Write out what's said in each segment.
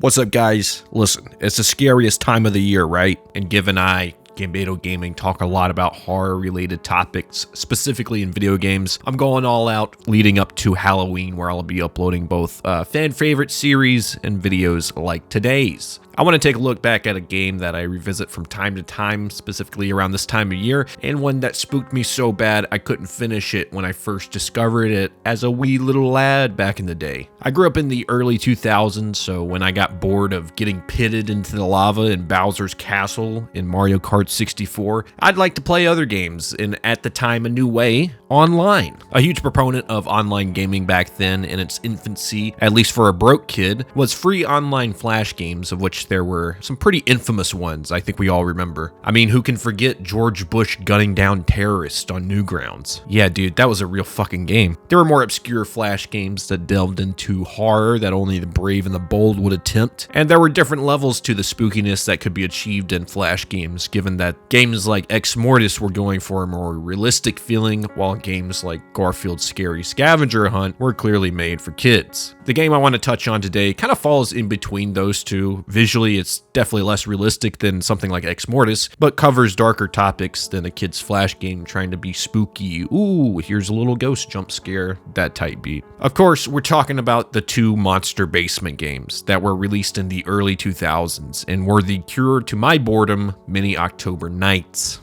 What's up, guys? Listen, it's the scariest time of the year, right? And given Gambato Gaming, talk a lot about horror-related topics, specifically in video games, I'm going all out leading up to Halloween, where I'll be uploading both fan-favorite series and videos like today's. I want to take a look back at a game that I revisit from time to time, specifically around this time of year, and one that spooked me so bad I couldn't finish it when I first discovered it as a wee little lad back in the day. I grew up in the early 2000s, so when I got bored of getting pitted into the lava in Bowser's Castle in Mario Kart 64, I'd like to play other games, and at the time a new way, online. A huge proponent of online gaming back then in its infancy, at least for a broke kid, was free online flash games, of which there were some pretty infamous ones I think we all remember. I mean, who can forget George Bush gunning down terrorists on Newgrounds? Yeah, dude, that was a real fucking game. There were more obscure flash games that delved into horror that only the brave and the bold would attempt, and there were different levels to the spookiness that could be achieved in flash games, given that games like Ex Mortis were going for a more realistic feeling, while games like Garfield's Scary Scavenger Hunt were clearly made for kids. The game I want to touch on today kind of falls in between those two. Visually, it's definitely less realistic than something like Ex Mortis, but covers darker topics than a kid's flash game trying to be spooky. Ooh, here's a little ghost jump scare, that type beat. Of course, we're talking about the two Monster Basement games that were released in the early 2000s and were the cure to my boredom many October nights.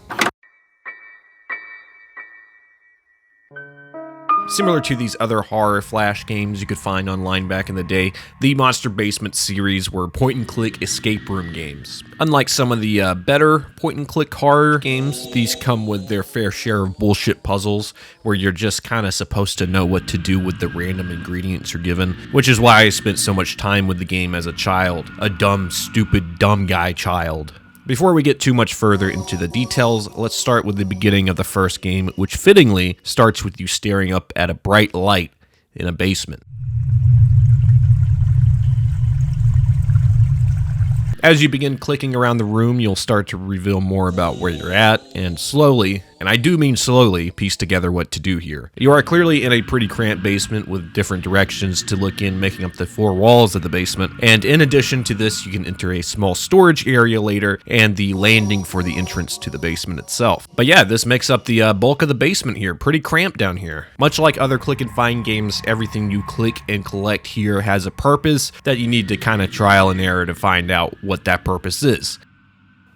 Similar to these other horror flash games you could find online back in the day, the Monster Basement series were point-and-click escape room games. Unlike some of the better point-and-click horror games, these come with their fair share of bullshit puzzles where you're just kind of supposed to know what to do with the random ingredients you're given, which is why I spent so much time with the game as a child. A dumb, stupid, dumb guy child. Before we get too much further into the details, let's start with the beginning of the first game, which fittingly starts with you staring up at a bright light in a basement. As you begin clicking around the room, you'll start to reveal more about where you're at, and slowly, and I do mean slowly, piece together what to do here. You are clearly in a pretty cramped basement with different directions to look in, making up the four walls of the basement, and in addition to this, you can enter a small storage area later, and the landing for the entrance to the basement itself. But yeah, this makes up the bulk of the basement here, pretty cramped down here. Much like other click and find games, everything you click and collect here has a purpose that you need to kind of trial and error to find out what that purpose is.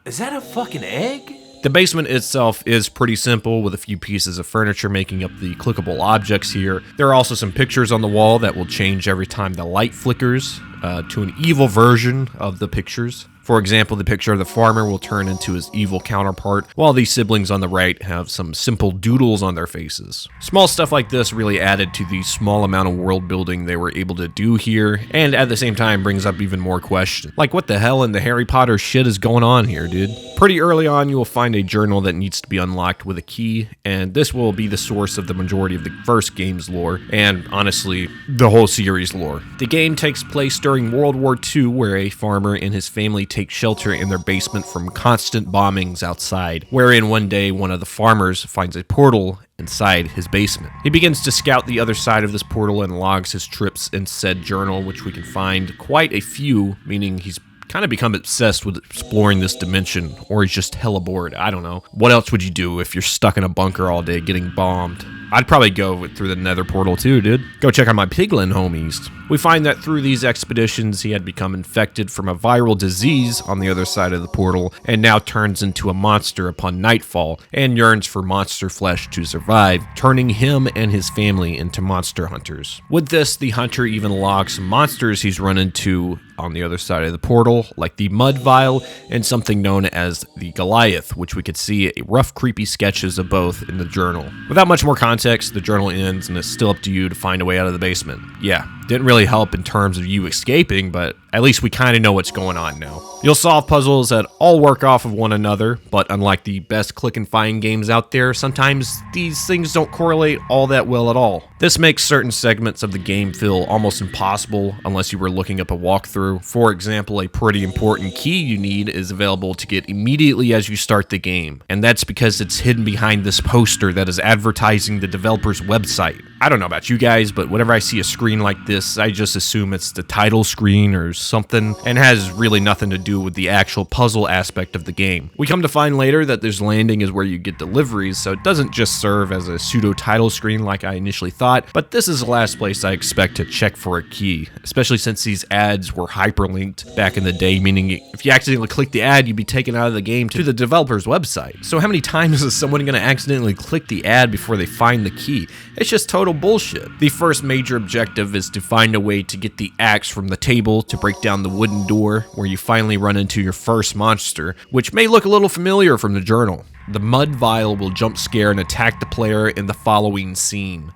Is that a fucking egg? The basement itself is pretty simple, with a few pieces of furniture making up the clickable objects here. There are also some pictures on the wall that will change every time the light flickers to an evil version of the pictures. For example, the picture of the farmer will turn into his evil counterpart, while the siblings on the right have some simple doodles on their faces. Small stuff like this really added to the small amount of world building they were able to do here, and at the same time brings up even more questions. Like, what the hell in the Harry Potter shit is going on here, dude? Pretty early on, you will find a journal that needs to be unlocked with a key, and this will be the source of the majority of the first game's lore, and honestly, the whole series lore. The game takes place during World War II, where a farmer and his family take shelter in their basement from constant bombings outside, wherein one day one of the farmers finds a portal inside his basement. He begins to scout the other side of this portal and logs his trips in said journal, which we can find quite a few, meaning he's kind of become obsessed with exploring this dimension, or he's just hella bored. I don't know. What else would you do if you're stuck in a bunker all day getting bombed? I'd probably go through the nether portal too, dude. Go check out my piglin homies. We find that through these expeditions, he had become infected from a viral disease on the other side of the portal, and now turns into a monster upon nightfall, and yearns for monster flesh to survive, turning him and his family into monster hunters. With this, the hunter even logs some monsters he's run into on the other side of the portal, like the Mud Vial and something known as the Goliath, which we could see a rough, creepy sketches of both in the journal. Without much more context, the journal ends, and it's still up to you to find a way out of the basement. Yeah, didn't really help in terms of you escaping, but at least we kind of know what's going on now. You'll solve puzzles that all work off of one another, but unlike the best click and find games out there, sometimes these things don't correlate all that well at all. This makes certain segments of the game feel almost impossible unless you were looking up a walkthrough. For example, a pretty important key you need is available to get immediately as you start the game, and that's because it's hidden behind this poster that is advertising the developer's website. I don't know about you guys, but whenever I see a screen like this, I just assume it's the title screen or something, and has really nothing to do with the actual puzzle aspect of the game. We come to find later that this landing is where you get deliveries, so it doesn't just serve as a pseudo title screen like I initially thought, but this is the last place I expect to check for a key, especially since these ads were hyperlinked back in the day, meaning if you accidentally click the ad, you'd be taken out of the game to the developer's website. So how many times is someone going to accidentally click the ad before they find the key? It's just total bullshit. The first major objective is to find a way to get the axe from the table to break down the wooden door, where you finally run into your first monster, which may look a little familiar from the journal. The mud vial will jump scare and attack the player in the following scene.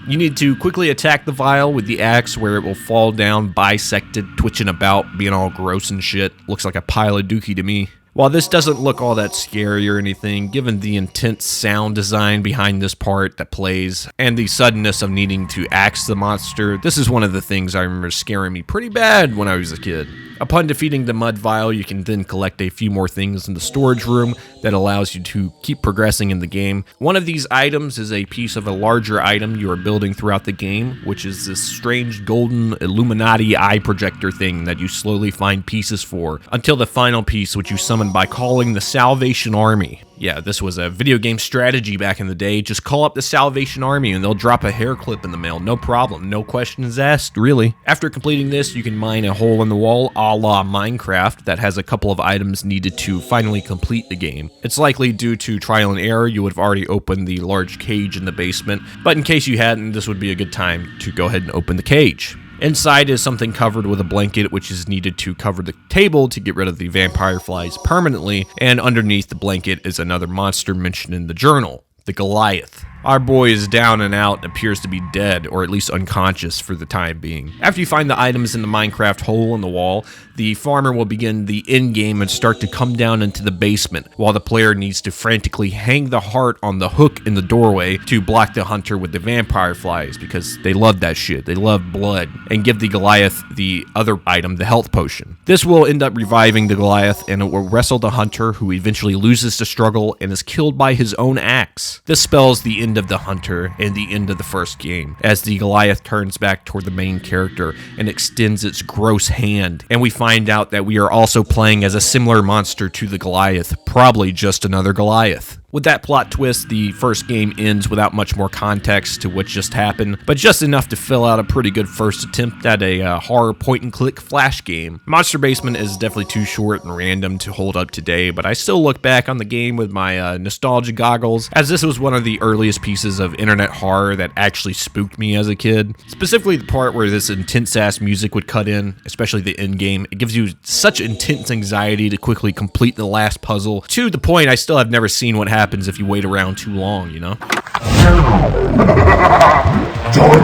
You need to quickly attack the vial with the axe, where it will fall down bisected, twitching about, being all gross and shit. Looks like a pile of dookie to me. While this doesn't look all that scary or anything, given the intense sound design behind this part that plays, and the suddenness of needing to axe the monster, this is one of the things I remember scaring me pretty bad when I was a kid. Upon defeating the mud vial, you can then collect a few more things in the storage room that allows you to keep progressing in the game. One of these items is a piece of a larger item you are building throughout the game, which is this strange golden Illuminati eye projector thing that you slowly find pieces for, until the final piece, which you summon by calling the Salvation Army. Yeah, this was a video game strategy back in the day. Just call up the Salvation Army and they'll drop a hair clip in the mail. No problem. No questions asked, really. After completing this, you can mine a hole in the wall a la Minecraft that has a couple of items needed to finally complete the game. It's likely due to trial and error you would have already opened the large cage in the basement, but in case you hadn't, this would be a good time to go ahead and open the cage. Inside is something covered with a blanket, which is needed to cover the table to get rid of the vampire flies permanently, and underneath the blanket is another monster mentioned in the journal, the Goliath. Our boy is down and out and appears to be dead, or at least unconscious for the time being. After you find the items in the Minecraft hole in the wall, the farmer will begin the end game and start to come down into the basement, while the player needs to frantically hang the heart on the hook in the doorway to block the hunter with the vampire flies, because they love that shit. They love blood, and give the Goliath the other item, the health potion. This will end up reviving the Goliath, and it will wrestle the hunter, who eventually loses the struggle and is killed by his own axe. This spells the end of the hunter and the end of the first game, as the Goliath turns back toward the main character and extends its gross hand, and we find out that we are also playing as a similar monster to the Goliath, probably just another Goliath. With that plot twist, the first game ends without much more context to what just happened, but just enough to fill out a pretty good first attempt at a horror point-and-click flash game. Monster Basement is definitely too short and random to hold up today, but I still look back on the game with my nostalgia goggles, as this was one of the earliest pieces of internet horror that actually spooked me as a kid. Specifically the part where this intense-ass music would cut in, especially the end game. It gives you such intense anxiety to quickly complete the last puzzle, to the point I still have never seen what happens if you wait around too long, you know? Time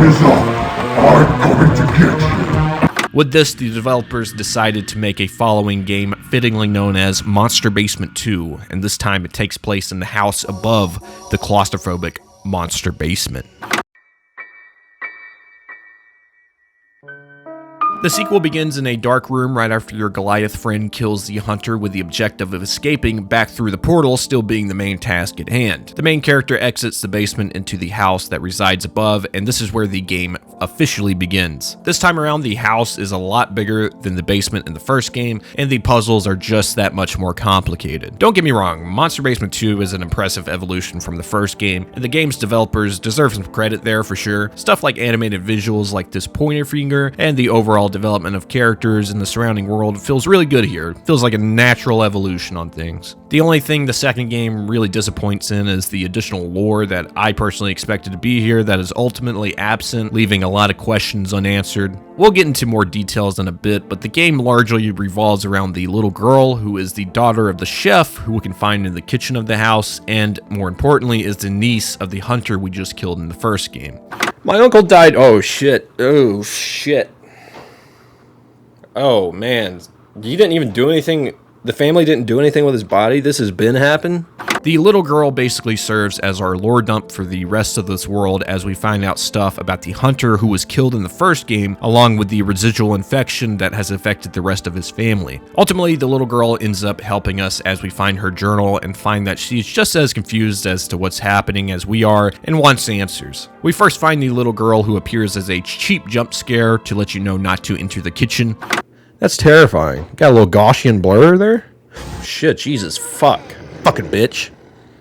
is up. I'm coming to get you. With this, the developers decided to make a following game fittingly known as Monster Basement 2, and this time it takes place in the house above the claustrophobic Monster Basement. The sequel begins in a dark room right after your Goliath friend kills the hunter with the objective of escaping back through the portal, still being the main task at hand. The main character exits the basement into the house that resides above, and this is where the game officially begins. This time around, the house is a lot bigger than the basement in the first game, and the puzzles are just that much more complicated. Don't get me wrong, Monster Basement 2 is an impressive evolution from the first game, and the game's developers deserve some credit there for sure. Stuff like animated visuals like this pointer finger, and the overall development of characters in the surrounding world feels really good here. It feels like a natural evolution on things. The only thing the second game really disappoints in is the additional lore that I personally expected to be here that is ultimately absent, leaving a lot of questions unanswered. We'll get into more details in a bit, but the game largely revolves around the little girl who is the daughter of the chef who we can find in the kitchen of the house, and more importantly is the niece of the hunter we just killed in the first game. My uncle died. Oh shit. Oh shit. Oh man, you didn't even do anything. The family didn't do anything with his body. This has been happened. The little girl basically serves as our lore dump for the rest of this world as we find out stuff about the hunter who was killed in the first game, along with the residual infection that has affected the rest of his family. Ultimately, the little girl ends up helping us as we find her journal and find that she's just as confused as to what's happening as we are and wants answers. We first find the little girl who appears as a cheap jump scare to let you know not to enter the kitchen. That's terrifying. Got a little Gaussian blur there? Shit, Jesus, fuck. Fucking bitch.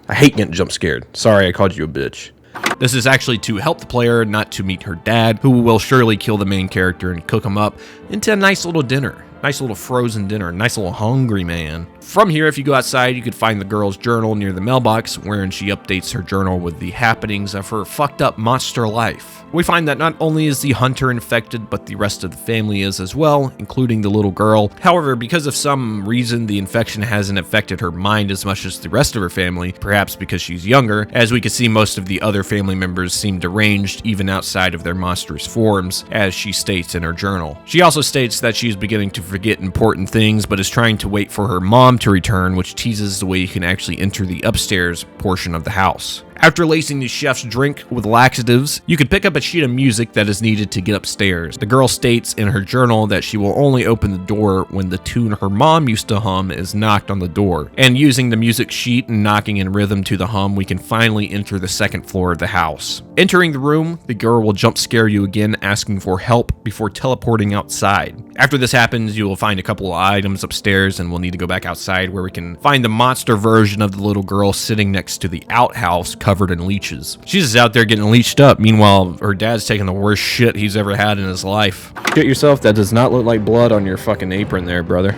I hate getting jump scared. Sorry I called you a bitch. This is actually to help the player not to meet her dad, who will surely kill the main character and cook him up into a nice little dinner. Nice little frozen dinner. Nice little hungry man. From here, if you go outside, you could find the girl's journal near the mailbox, wherein she updates her journal with the happenings of her fucked up monster life. We find that not only is the hunter infected, but the rest of the family is as well, including the little girl. However, because of some reason, the infection hasn't affected her mind as much as the rest of her family, perhaps because she's younger. As we can see, most of the other family members seem deranged, even outside of their monstrous forms, as she states in her journal. She also states that she's beginning to forget important things, but is trying to wait for her mom to return, which teases the way you can actually enter the upstairs portion of the house. After lacing the chef's drink with laxatives, you can pick up a sheet of music that is needed to get upstairs. The girl states in her journal that she will only open the door when the tune her mom used to hum is knocked on the door. And using the music sheet and knocking in rhythm to the hum, we can finally enter the second floor of the house. Entering the room, the girl will jump scare you again, asking for help before teleporting outside. After this happens, you will find a couple of items upstairs and we'll need to go back outside where we can find the monster version of the little girl sitting next to the outhouse covered in leeches. She's just out there getting leeched up. Meanwhile, her dad's taking the worst shit he's ever had in his life. Shit yourself, that does not look like blood on your fucking apron there, brother.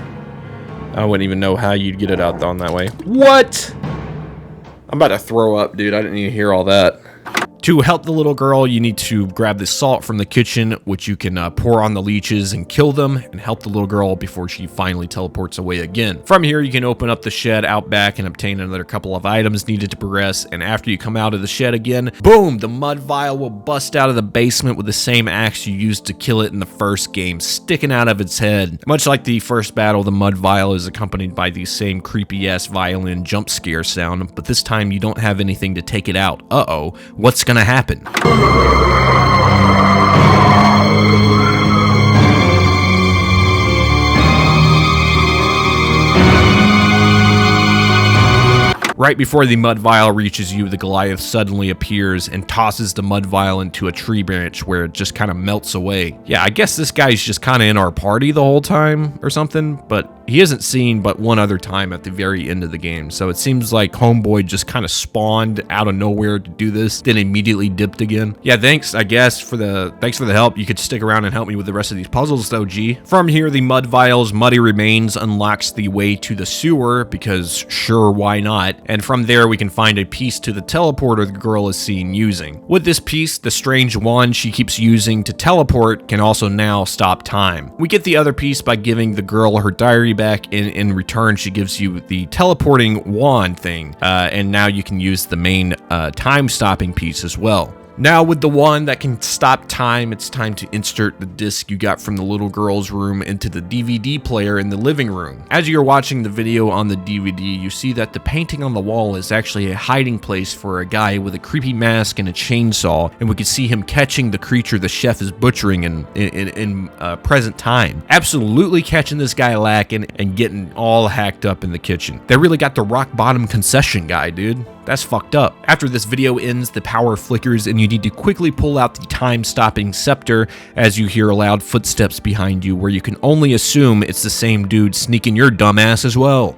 I wouldn't even know how you'd get it out on that way. What? I'm about to throw up, dude. I didn't even hear all that. To help the little girl, you need to grab the salt from the kitchen, which you can pour on the leeches and kill them, and help the little girl before she finally teleports away again. From here, you can open up the shed out back and obtain another couple of items needed to progress, and after you come out of the shed again, boom, the mud vial will bust out of the basement with the same axe you used to kill it in the first game, sticking out of its head. Much like the first battle, the mud vial is accompanied by the same creepy-ass violin jump scare sound, but this time you don't have anything to take it out. Uh-oh, what's gonna happen? Right before the mud vial reaches you, the Goliath suddenly appears and tosses the mud vial into a tree branch where it just kind of melts away. Yeah, I guess this guy's just kind of in our party the whole time or something, but he isn't seen but one other time at the very end of the game. So it seems like Homeboy just kind of spawned out of nowhere to do this, then immediately dipped again. Yeah, thanks, I guess, for the help. You could stick around and help me with the rest of these puzzles though, G. From here, the mud vial's muddy remains unlocks the way to the sewer because sure, why not? And from there, we can find a piece to the teleporter the girl is seen using. With this piece, the strange wand she keeps using to teleport can also now stop time. We get the other piece by giving the girl her diary back, and in return, she gives you the teleporting wand thing, and now you can use the main time-stopping piece as well. Now with the one that can stop time, it's time to insert the disc you got from the little girl's room into the DVD player in the living room. As you're watching the video on the DVD, you see that the painting on the wall is actually a hiding place for a guy with a creepy mask and a chainsaw, and we can see him catching the creature the chef is butchering in present time. Absolutely catching this guy lacking and getting all hacked up in the kitchen. They really got the rock bottom concession guy, dude. That's fucked up. After this video ends, the power flickers and you need to quickly pull out the time-stopping scepter as you hear loud footsteps behind you, where you can only assume it's the same dude sneaking your dumb ass as well.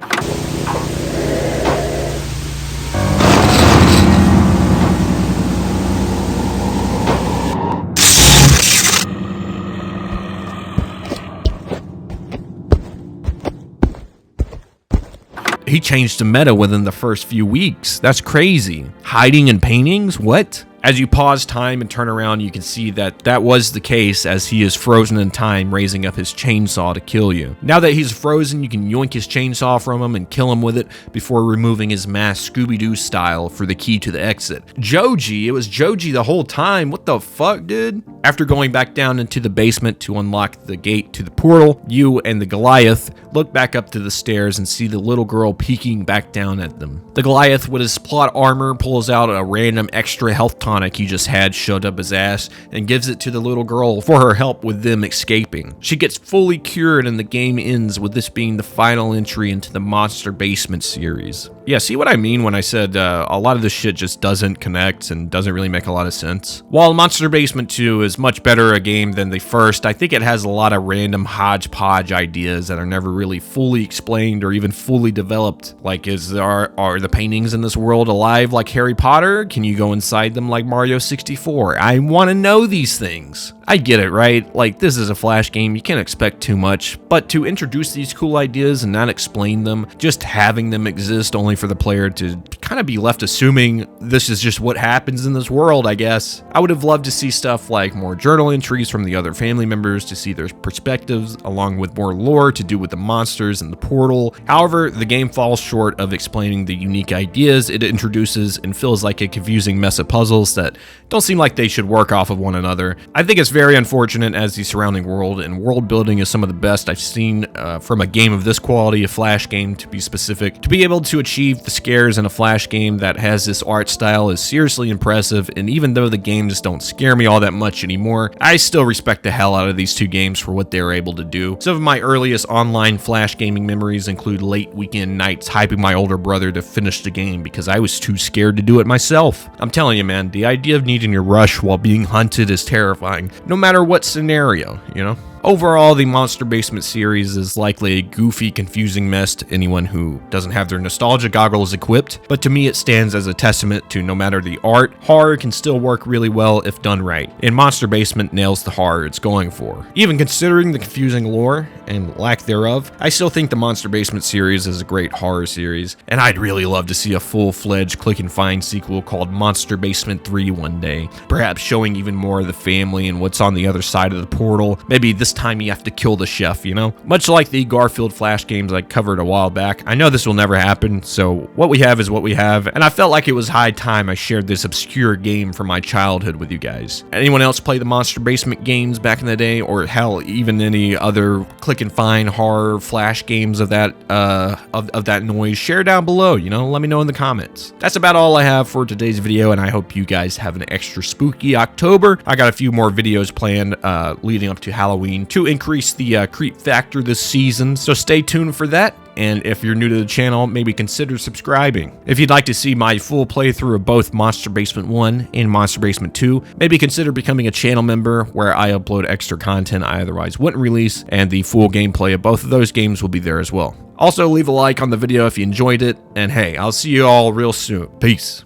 He changed the meta within the first few weeks. That's crazy. Hiding in paintings? What? As you pause time and turn around, you can see that that was the case, as he is frozen in time, raising up his chainsaw to kill you. Now that he's frozen, you can yoink his chainsaw from him and kill him with it before removing his mask Scooby-Doo style for the key to the exit. Joji, it was Joji the whole time. What the fuck, dude? After going back down into the basement to unlock the gate to the portal, you and the Goliath look back up to the stairs and see the little girl peeking back down at them. The Goliath, with his plot armor, pulls out a random extra health tonic he just had shoved up his ass and gives it to the little girl for her help with them escaping. She gets fully cured and the game ends with this being the final entry into the Monster Basement series. Yeah, see what I mean when I said a lot of this shit just doesn't connect and doesn't really make a lot of sense? While Monster Basement 2 is much better a game than the first, I think it has a lot of random hodgepodge ideas that are never really fully explained or even fully developed. Like, are the paintings in this world alive like Harry Potter? Can you go inside them like Mario 64? I want to know these things. I get it, right? Like, this is a Flash game, you can't expect too much, but to introduce these cool ideas and not explain them, just having them exist only for the player to kind of be left assuming this is just what happens in this world, I guess. I would have loved to see stuff like more journal entries from the other family members to see their perspectives, along with more lore to do with the monsters and the portal. However, the game falls short of explaining the unique ideas it introduces and feels like a confusing mess of puzzles that don't seem like they should work off of one another. I think it's very unfortunate, as the surrounding world and world building is some of the best I've seen from a game of this quality, a Flash game to be specific. To be able to achieve the scares in a Flash game that has this art style is seriously impressive, and even though the games don't scare me all that much anymore, I still respect the hell out of these two games for what they were able to do. Some of my earliest online Flash gaming memories include late weekend nights hyping my older brother to finish the game because I was too scared to do it myself. I'm telling you, man, the idea of needing to rush while being hunted is terrifying, no matter what scenario, you know? Overall, the Monster Basement series is likely a goofy, confusing mess to anyone who doesn't have their nostalgia goggles equipped, but to me it stands as a testament to no matter the art, horror can still work really well if done right, and Monster Basement nails the horror it's going for. Even considering the confusing lore and lack thereof, I still think the Monster Basement series is a great horror series, and I'd really love to see a full-fledged click and find sequel called Monster Basement 3 one day, perhaps showing even more of the family and what's on the other side of the portal. Maybe this time you have to kill the chef, you know? Much like the Garfield Flash games I covered a while back, I know this will never happen, so what we have is what we have, and I felt like it was high time I shared this obscure game from my childhood with you guys. Anyone else play the Monster Basement games back in the day, or hell, even any other click and find horror Flash games of that that noise? Share down below, you know? Let me know in the comments. That's about all I have for today's video, and I hope you guys have an extra spooky October. I got a few more videos planned leading up to Halloween to increase the creep factor this season, so stay tuned for that. And if you're new to the channel, maybe consider subscribing. If you'd like to see my full playthrough of both Monster Basement 1 and Monster Basement 2, maybe consider becoming a channel member where I upload extra content I otherwise wouldn't release, and the full gameplay of both of those games will be there as well. Also, leave a like on the video if you enjoyed it, and hey, I'll see you all real soon. Peace.